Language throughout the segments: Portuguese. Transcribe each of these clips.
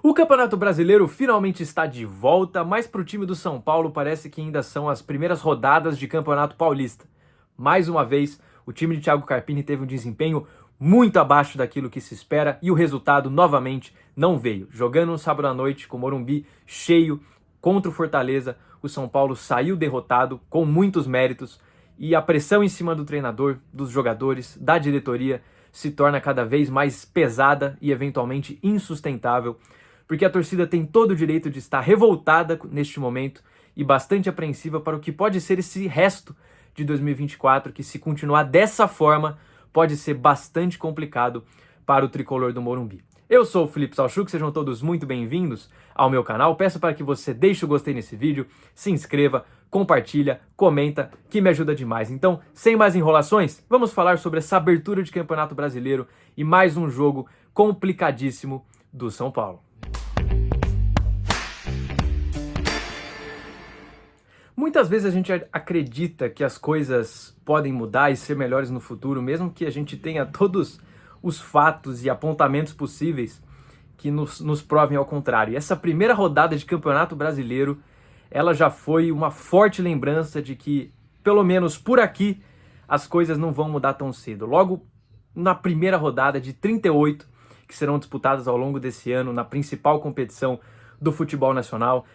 O Campeonato Brasileiro finalmente está de volta, mas para o time do São Paulo parece que ainda são as primeiras rodadas de Campeonato Paulista. Mais uma vez, o time de Thiago Carpini teve um desempenho muito abaixo daquilo que se espera e o resultado novamente não veio. Jogando no sábado à noite com o Morumbi cheio contra o Fortaleza, o São Paulo saiu derrotado com muitos méritos e a pressão em cima do treinador, dos jogadores, da diretoria se torna cada vez mais pesada e eventualmente insustentável, porque a torcida tem todo o direito de estar revoltada neste momento e bastante apreensiva para o que pode ser esse resto de 2024, que se continuar dessa forma, pode ser bastante complicado para o tricolor do Morumbi. Eu sou o Felipe Salchuk, sejam todos muito bem-vindos ao meu canal. Peço para que você deixe o gostei nesse vídeo, se inscreva, compartilha, comenta, que me ajuda demais. Então, sem mais enrolações, vamos falar sobre essa abertura de Campeonato Brasileiro e mais um jogo complicadíssimo do São Paulo. Muitas vezes a gente acredita que as coisas podem mudar e ser melhores no futuro, mesmo que a gente tenha todos os fatos e apontamentos possíveis que nos provem ao contrário. E essa primeira rodada de Campeonato Brasileiro, ela já foi uma forte lembrança de que, pelo menos por aqui, as coisas não vão mudar tão cedo. Logo na primeira rodada de 38, que serão disputadas ao longo desse ano na principal competição do futebol nacional,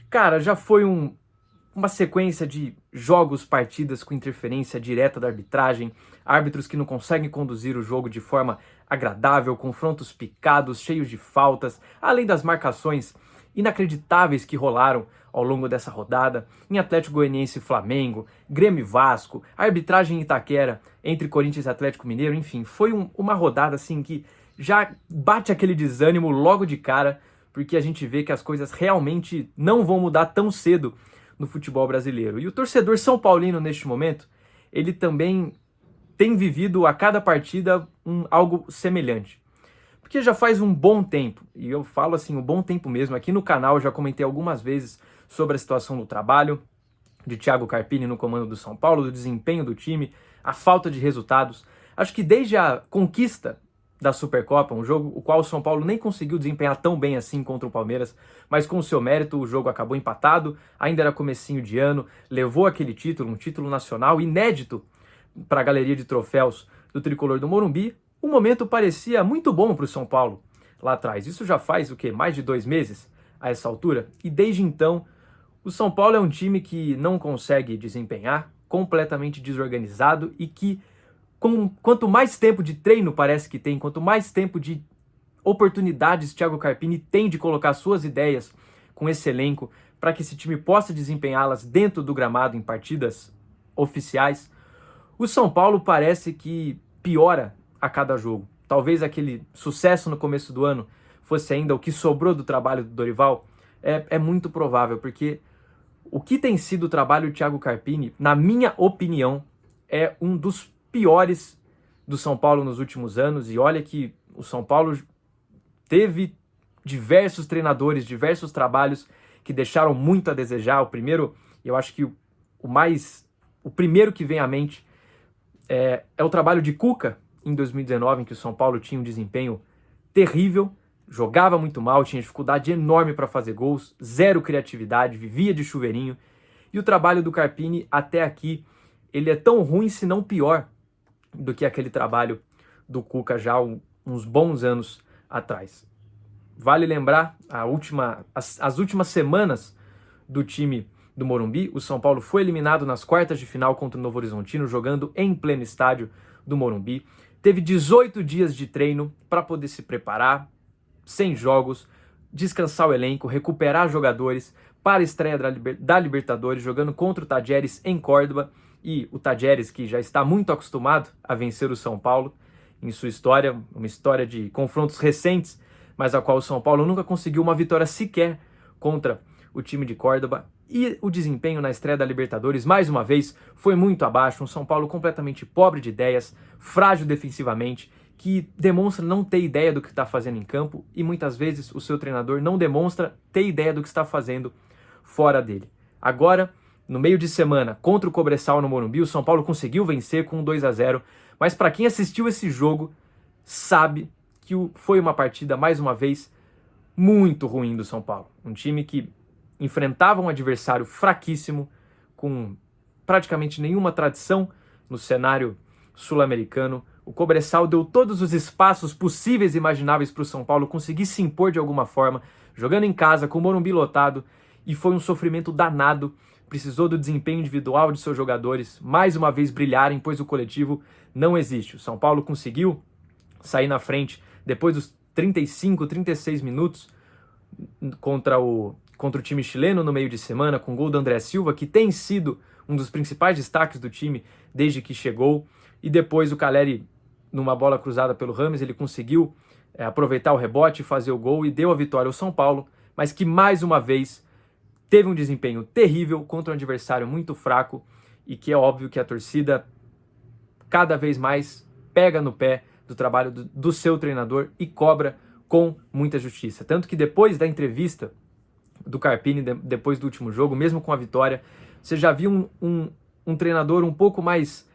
cara, já foi uma sequência de jogos, partidas com interferência direta da arbitragem, árbitros que não conseguem conduzir o jogo de forma agradável, confrontos picados, cheios de faltas, além das marcações inacreditáveis que rolaram ao longo dessa rodada, em Atlético Goianiense e Flamengo, Grêmio e Vasco, arbitragem em Itaquera entre Corinthians e Atlético Mineiro, enfim, foi uma rodada assim que já bate aquele desânimo logo de cara, porque a gente vê que as coisas realmente não vão mudar tão cedo no futebol brasileiro. E o torcedor são paulino neste momento, ele também tem vivido a cada partida algo semelhante. Porque já faz um bom tempo, e eu falo assim, um bom tempo mesmo, aqui no canal eu já comentei algumas vezes sobre a situação do trabalho de Thiago Carpini no comando do São Paulo, do desempenho do time, a falta de resultados. Acho que desde a conquista da Supercopa, um jogo o qual o São Paulo nem conseguiu desempenhar tão bem assim contra o Palmeiras, mas com o seu mérito o jogo acabou empatado, ainda era comecinho de ano, levou aquele título, um título nacional inédito para a galeria de troféus do tricolor do Morumbi. O momento parecia muito bom para o São Paulo lá atrás. Isso já faz o quê? Mais de 2 meses a essa altura? E desde então, o São Paulo é um time que não consegue desempenhar, completamente desorganizado e que quanto mais tempo de treino parece que tem, quanto mais tempo de oportunidades Thiago Carpini tem de colocar suas ideias com esse elenco para que esse time possa desempenhá-las dentro do gramado em partidas oficiais, o São Paulo parece que piora a cada jogo. Talvez aquele sucesso no começo do ano fosse ainda o que sobrou do trabalho do Dorival. É muito provável, porque o que tem sido o trabalho do Thiago Carpini, na minha opinião, é um dos piores do São Paulo nos últimos anos. E olha que o São Paulo teve diversos treinadores, diversos trabalhos que deixaram muito a desejar. O primeiro, eu acho que o primeiro que vem à mente é o trabalho de Cuca em 2019, em que o São Paulo tinha um desempenho terrível, jogava muito mal, tinha dificuldade enorme para fazer gols, zero criatividade, vivia de chuveirinho. E o trabalho do Carpini até aqui, ele é tão ruim, se não pior, do que aquele trabalho do Cuca já há uns bons anos atrás. Vale lembrar, as últimas semanas do time do Morumbi, o São Paulo foi eliminado nas quartas de final contra o Novo Horizontino, jogando em pleno estádio do Morumbi. Teve 18 dias de treino para poder se preparar, sem jogos, descansar o elenco, recuperar jogadores para a estreia da Libertadores, jogando contra o Tajeres em Córdoba. E o Tajeres, que já está muito acostumado a vencer o São Paulo em sua história, uma história de confrontos recentes, mas a qual o São Paulo nunca conseguiu uma vitória sequer contra o time de Córdoba. E o desempenho na estreia da Libertadores, mais uma vez, foi muito abaixo. Um São Paulo completamente pobre de ideias, frágil defensivamente, que demonstra não ter ideia do que está fazendo em campo, e muitas vezes o seu treinador não demonstra ter ideia do que está fazendo fora dele. Agora, no meio de semana, contra o Cobressal no Morumbi, o São Paulo conseguiu vencer com 2-0, mas para quem assistiu esse jogo, sabe que foi uma partida, mais uma vez, muito ruim do São Paulo. Um time que enfrentava um adversário fraquíssimo, com praticamente nenhuma tradição no cenário sul-americano. O Cobresal deu todos os espaços possíveis e imagináveis para o São Paulo conseguir se impor de alguma forma, jogando em casa, com o Morumbi lotado, e foi um sofrimento danado. Precisou do desempenho individual de seus jogadores mais uma vez brilharem, pois o coletivo não existe. O São Paulo conseguiu sair na frente depois dos 35, 36 minutos contra o time chileno no meio de semana, com o gol do André Silva, que tem sido um dos principais destaques do time desde que chegou. E depois o Calleri, numa bola cruzada pelo Rames, ele conseguiu aproveitar o rebote, fazer o gol e deu a vitória ao São Paulo, mas que mais uma vez teve um desempenho terrível contra um adversário muito fraco, e que é óbvio que a torcida cada vez mais pega no pé do trabalho do seu treinador e cobra com muita justiça. Tanto que depois da entrevista do Carpini, depois do último jogo, mesmo com a vitória, você já viu um treinador um pouco mais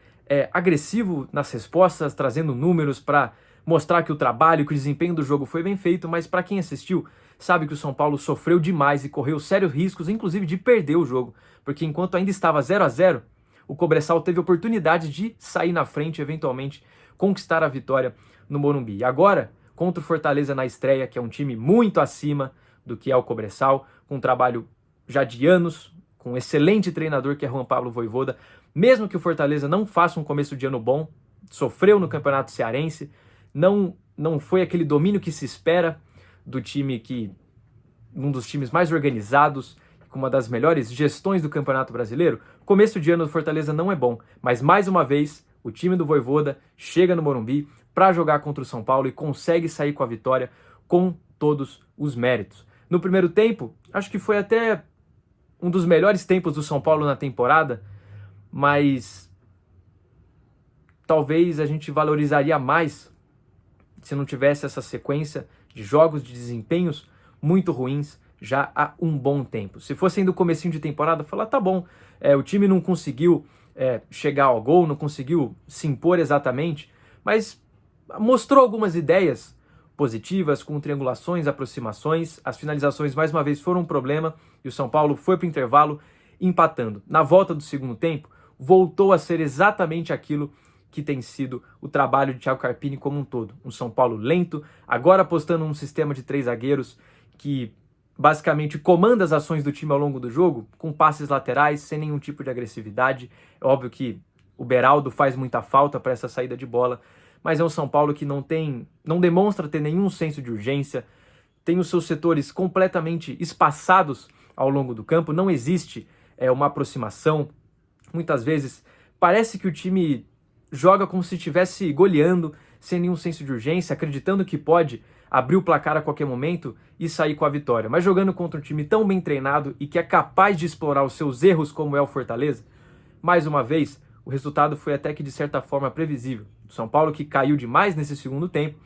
agressivo nas respostas, trazendo números para mostrar que o trabalho, que o desempenho do jogo foi bem feito, mas para quem assistiu, sabe que o São Paulo sofreu demais e correu sérios riscos, inclusive de perder o jogo, porque enquanto ainda estava 0-0, o Cobresal teve oportunidade de sair na frente, eventualmente conquistar a vitória no Morumbi. E agora, contra o Fortaleza na estreia, que é um time muito acima do que é o Cobresal, com um trabalho já de anos, com um excelente treinador que é Juan Pablo Vojvoda, mesmo que o Fortaleza não faça um começo de ano bom, sofreu no Campeonato Cearense, não foi aquele domínio que se espera do time um dos times mais organizados, com uma das melhores gestões do Campeonato Brasileiro. O começo de ano do Fortaleza não é bom, mas mais uma vez o time do Vojvoda chega no Morumbi para jogar contra o São Paulo e consegue sair com a vitória com todos os méritos. No primeiro tempo, acho que foi até um dos melhores tempos do São Paulo na temporada, mas talvez a gente valorizaria mais se não tivesse essa sequência de jogos, de desempenhos muito ruins já há um bom tempo. Se fosse ainda o comecinho de temporada, falar, tá bom, o time não conseguiu chegar ao gol, não conseguiu se impor exatamente, mas mostrou algumas ideias positivas, com triangulações, aproximações. As finalizações mais uma vez foram um problema e o São Paulo foi para o intervalo empatando. Na volta do segundo tempo, voltou a ser exatamente aquilo que tem sido o trabalho de Thiago Carpini como um todo. Um São Paulo lento, agora apostando num sistema de 3 zagueiros que basicamente comanda as ações do time ao longo do jogo, com passes laterais, sem nenhum tipo de agressividade. É óbvio que o Beraldo faz muita falta para essa saída de bola, mas é um São Paulo que não demonstra ter nenhum senso de urgência, tem os seus setores completamente espaçados ao longo do campo, não existe uma aproximação. Muitas vezes parece que o time joga como se estivesse goleando, sem nenhum senso de urgência, acreditando que pode abrir o placar a qualquer momento e sair com a vitória. Mas jogando contra um time tão bem treinado e que é capaz de explorar os seus erros como é o Fortaleza, mais uma vez, o resultado foi até que de certa forma previsível. O São Paulo, que caiu demais nesse segundo tempo,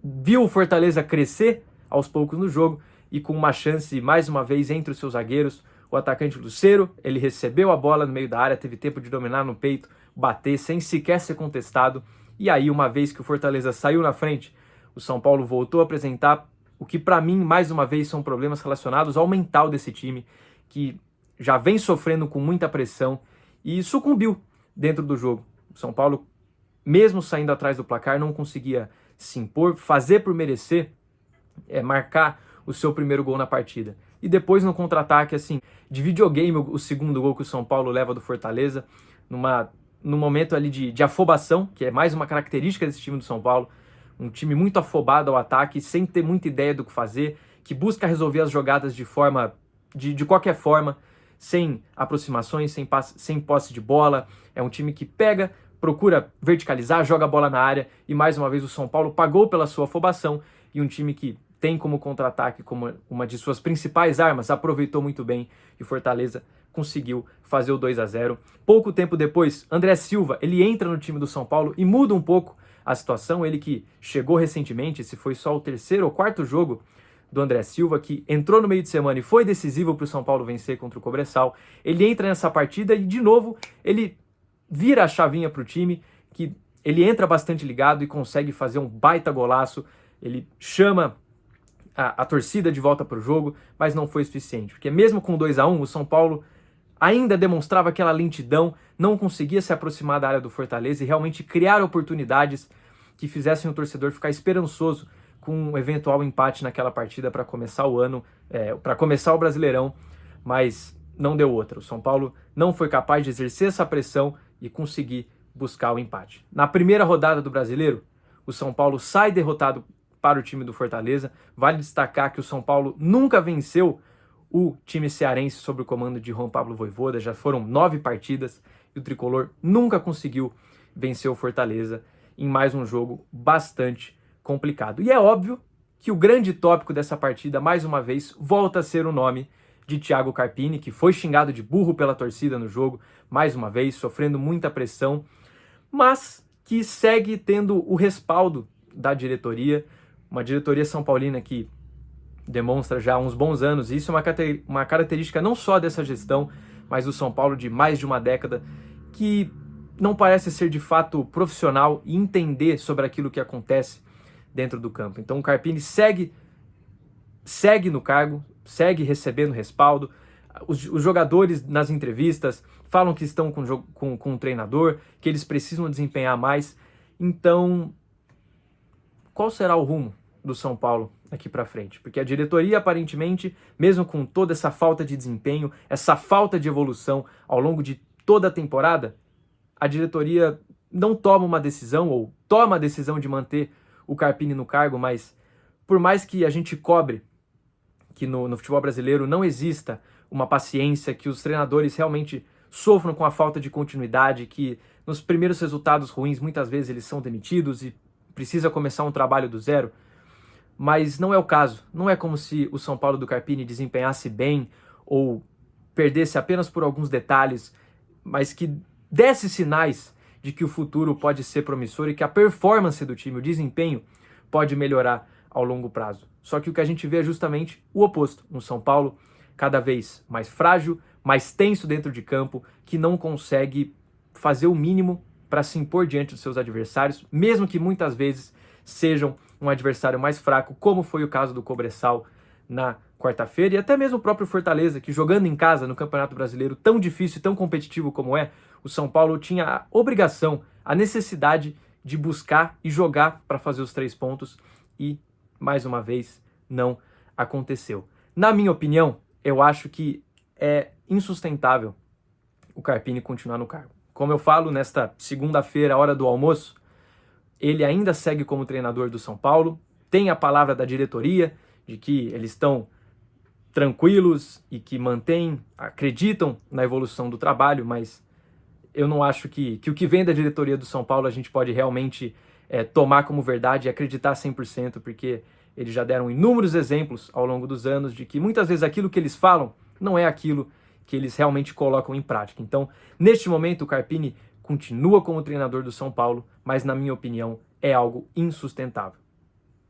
viu o Fortaleza crescer aos poucos no jogo e com uma chance mais uma vez entre os seus zagueiros, o atacante Lucero, ele recebeu a bola no meio da área, teve tempo de dominar no peito, bater sem sequer ser contestado, e aí uma vez que o Fortaleza saiu na frente, o São Paulo voltou a apresentar o que para mim mais uma vez são problemas relacionados ao mental desse time, que já vem sofrendo com muita pressão e sucumbiu dentro do jogo. O São Paulo, mesmo saindo atrás do placar, não conseguia se impor, fazer por merecer, marcar o seu primeiro gol na partida. E depois no contra-ataque, assim, de videogame, o segundo gol que o São Paulo leva do Fortaleza, num momento ali de afobação, que é mais uma característica desse time do São Paulo, um time muito afobado ao ataque, sem ter muita ideia do que fazer, que busca resolver as jogadas de qualquer forma, sem aproximações, sem posse de bola. É um time que pega, procura verticalizar, joga a bola na área, e mais uma vez o São Paulo pagou pela sua afobação, e um time que tem como contra-ataque como uma de suas principais armas, aproveitou muito bem, e Fortaleza conseguiu fazer o 2-0. Pouco tempo depois, André Silva, ele entra no time do São Paulo e muda um pouco a situação. Ele que chegou recentemente, esse foi só o 3º ou 4º jogo do André Silva, que entrou no meio de semana e foi decisivo para o São Paulo vencer contra o Cobresal. Ele entra nessa partida e, de novo, ele vira a chavinha para o time, que ele entra bastante ligado e consegue fazer um baita golaço. Ele chama a torcida de volta para o jogo, mas não foi suficiente, porque mesmo com 2-1, o São Paulo ainda demonstrava aquela lentidão, não conseguia se aproximar da área do Fortaleza e realmente criar oportunidades que fizessem o torcedor ficar esperançoso com um eventual empate naquela partida para começar o ano, para começar o Brasileirão, mas não deu outra. O São Paulo não foi capaz de exercer essa pressão e conseguir buscar o empate. Na primeira rodada do Brasileiro, o São Paulo sai derrotado para o time do Fortaleza. Vale destacar que o São Paulo nunca venceu o time cearense sob o comando de Juan Pablo Vojvoda, já foram 9 partidas e o tricolor nunca conseguiu vencer o Fortaleza em mais um jogo bastante complicado. E é óbvio que o grande tópico dessa partida, mais uma vez, volta a ser o nome de Thiago Carpini, que foi xingado de burro pela torcida no jogo, mais uma vez, sofrendo muita pressão, mas que segue tendo o respaldo da diretoria, uma diretoria são paulina que demonstra já há uns bons anos, e isso é uma característica não só dessa gestão, mas do São Paulo de mais de uma década, que não parece ser de fato profissional e entender sobre aquilo que acontece dentro do campo. Então o Carpini segue no cargo, segue recebendo respaldo. Os jogadores nas entrevistas falam que estão com o treinador, que eles precisam desempenhar mais. Então, qual será o rumo do São Paulo aqui para frente? Porque a diretoria, aparentemente, mesmo com toda essa falta de desempenho, essa falta de evolução ao longo de toda a temporada, a diretoria não toma uma decisão, ou toma a decisão de manter o Carpini no cargo, mas por mais que a gente cobre que no futebol brasileiro não exista uma paciência, que os treinadores realmente sofram com a falta de continuidade, que nos primeiros resultados ruins muitas vezes eles são demitidos e precisa começar um trabalho do zero, mas não é o caso. Não é como se o São Paulo do Carpini desempenhasse bem ou perdesse apenas por alguns detalhes, mas que desse sinais de que o futuro pode ser promissor e que a performance do time, o desempenho, pode melhorar ao longo prazo. Só que o que a gente vê é justamente o oposto. Um São Paulo cada vez mais frágil, mais tenso dentro de campo, que não consegue fazer o mínimo para se impor diante dos seus adversários, mesmo que muitas vezes sejam um adversário mais fraco, como foi o caso do Cobressal na quarta-feira, e até mesmo o próprio Fortaleza, que jogando em casa no Campeonato Brasileiro tão difícil e tão competitivo como é, o São Paulo tinha a obrigação, a necessidade de buscar e jogar para fazer os 3 pontos, e mais uma vez não aconteceu. Na minha opinião, eu acho que é insustentável o Carpini continuar no cargo. Como eu falo, nesta segunda-feira, hora do almoço, ele ainda segue como treinador do São Paulo, tem a palavra da diretoria de que eles estão tranquilos e que acreditam na evolução do trabalho, mas eu não acho que o que vem da diretoria do São Paulo a gente pode realmente tomar como verdade e acreditar 100%, porque eles já deram inúmeros exemplos ao longo dos anos de que muitas vezes aquilo que eles falam não é aquilo que eles realmente colocam em prática. Então, neste momento, o Carpini continua como treinador do São Paulo, mas, na minha opinião, é algo insustentável.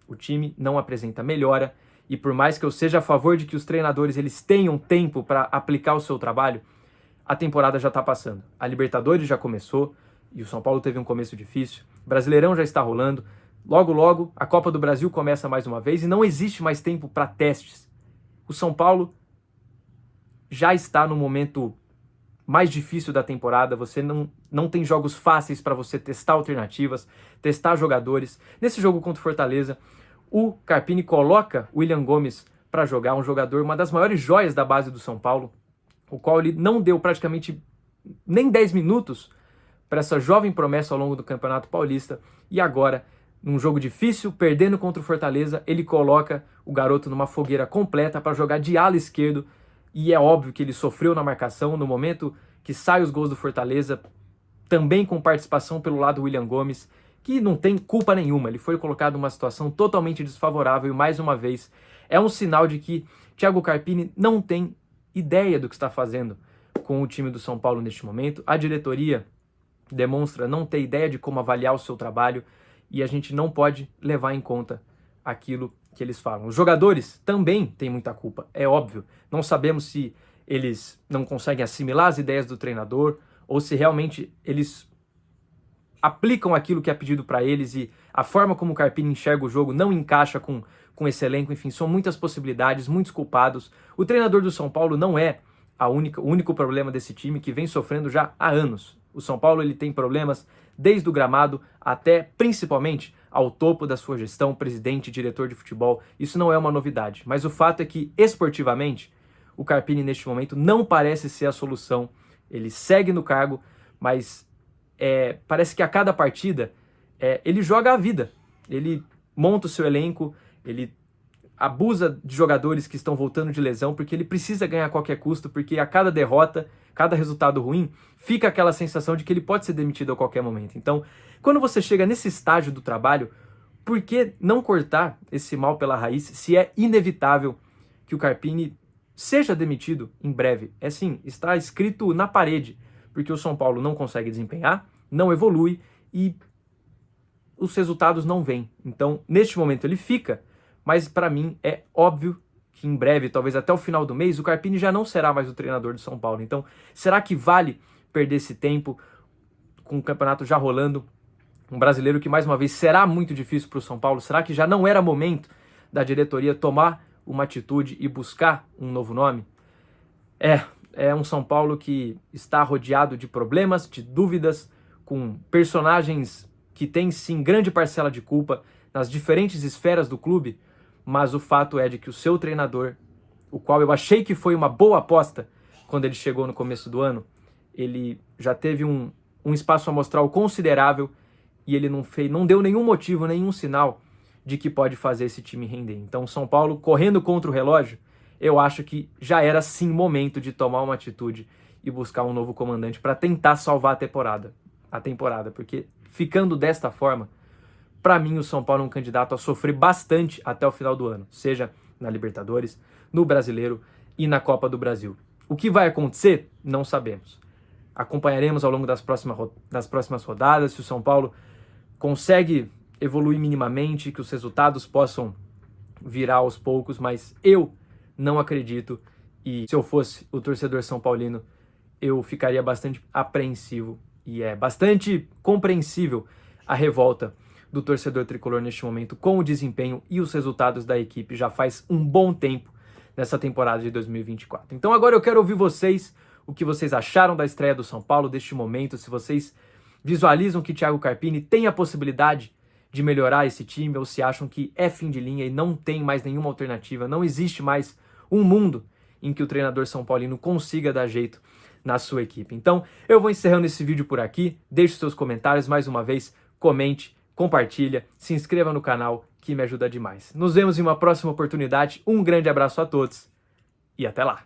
O time não apresenta melhora, e por mais que eu seja a favor de que os treinadores eles tenham tempo para aplicar o seu trabalho, a temporada já está passando. A Libertadores já começou, e o São Paulo teve um começo difícil. O Brasileirão já está rolando. Logo, logo, a Copa do Brasil começa mais uma vez, e não existe mais tempo para testes. O São Paulo já está no momento mais difícil da temporada, você não tem jogos fáceis para você testar alternativas, testar jogadores. Nesse jogo contra o Fortaleza, o Carpini coloca o William Gomes para jogar, um jogador, uma das maiores joias da base do São Paulo, o qual ele não deu praticamente nem 10 minutos para essa jovem promessa ao longo do Campeonato Paulista, e agora, num jogo difícil, perdendo contra o Fortaleza, ele coloca o garoto numa fogueira completa para jogar de ala esquerdo, e é óbvio que ele sofreu na marcação no momento que sai os gols do Fortaleza, também com participação pelo lado do William Gomes, que não tem culpa nenhuma, ele foi colocado numa situação totalmente desfavorável, e mais uma vez é um sinal de que Thiago Carpini não tem ideia do que está fazendo com o time do São Paulo neste momento. A diretoria demonstra não ter ideia de como avaliar o seu trabalho, e a gente não pode levar em conta aquilo que eles falam. Os jogadores também têm muita culpa, é óbvio. Não sabemos se eles não conseguem assimilar as ideias do treinador ou se realmente eles aplicam aquilo que é pedido para eles e a forma como o Carpini enxerga o jogo não encaixa com esse elenco. Enfim, são muitas possibilidades, muitos culpados. O treinador do São Paulo não é o único problema desse time, que vem sofrendo já há anos. O São Paulo ele tem problemas desde o gramado até, principalmente, ao topo da sua gestão, presidente, diretor de futebol. Isso não é uma novidade, mas o fato é que, esportivamente, o Carpini neste momento não parece ser a solução. Ele segue no cargo, mas parece que a cada partida ele joga a vida. Ele monta o seu elenco, ele abusa de jogadores que estão voltando de lesão, porque ele precisa ganhar a qualquer custo, porque a cada derrota, cada resultado ruim, fica aquela sensação de que ele pode ser demitido a qualquer momento. Então, quando você chega nesse estágio do trabalho, por que não cortar esse mal pela raiz, se é inevitável que o Carpini seja demitido em breve? É sim, está escrito na parede, porque o São Paulo não consegue desempenhar, não evolui e os resultados não vêm. Então, neste momento ele fica, mas para mim é óbvio que em breve, talvez até o final do mês, o Carpini já não será mais o treinador do São Paulo. Então, será que vale perder esse tempo com o campeonato já rolando? Um brasileiro que, mais uma vez, será muito difícil para o São Paulo. Será que já não era momento da diretoria tomar uma atitude e buscar um novo nome? É um São Paulo que está rodeado de problemas, de dúvidas, com personagens que têm, sim, grande parcela de culpa nas diferentes esferas do clube, mas o fato é de que o seu treinador, o qual eu achei que foi uma boa aposta quando ele chegou no começo do ano, ele já teve um espaço amostral considerável e ele não deu nenhum motivo, nenhum sinal de que pode fazer esse time render. Então, São Paulo, correndo contra o relógio, eu acho que já era sim momento de tomar uma atitude e buscar um novo comandante para tentar salvar a temporada, porque ficando desta forma, para mim o São Paulo é um candidato a sofrer bastante até o final do ano, seja na Libertadores, no Brasileiro e na Copa do Brasil. O que vai acontecer, não sabemos. Acompanharemos ao longo das próximas rodadas se o São Paulo consegue evoluir minimamente, que os resultados possam virar aos poucos, mas eu não acredito, e se eu fosse o torcedor são paulino, eu ficaria bastante apreensivo, e é bastante compreensível a revolta do torcedor tricolor neste momento com o desempenho e os resultados da equipe já faz um bom tempo nessa temporada de 2024. Então agora eu quero ouvir vocês, o que vocês acharam da estreia do São Paulo, deste momento, se vocês visualizam que Thiago Carpini tem a possibilidade de melhorar esse time, ou se acham que é fim de linha e não tem mais nenhuma alternativa, não existe mais um mundo em que o treinador são paulino consiga dar jeito na sua equipe. Então, eu vou encerrando esse vídeo por aqui, deixe seus comentários, mais uma vez, comente, compartilha, se inscreva no canal, que me ajuda demais. Nos vemos em uma próxima oportunidade, um grande abraço a todos e até lá!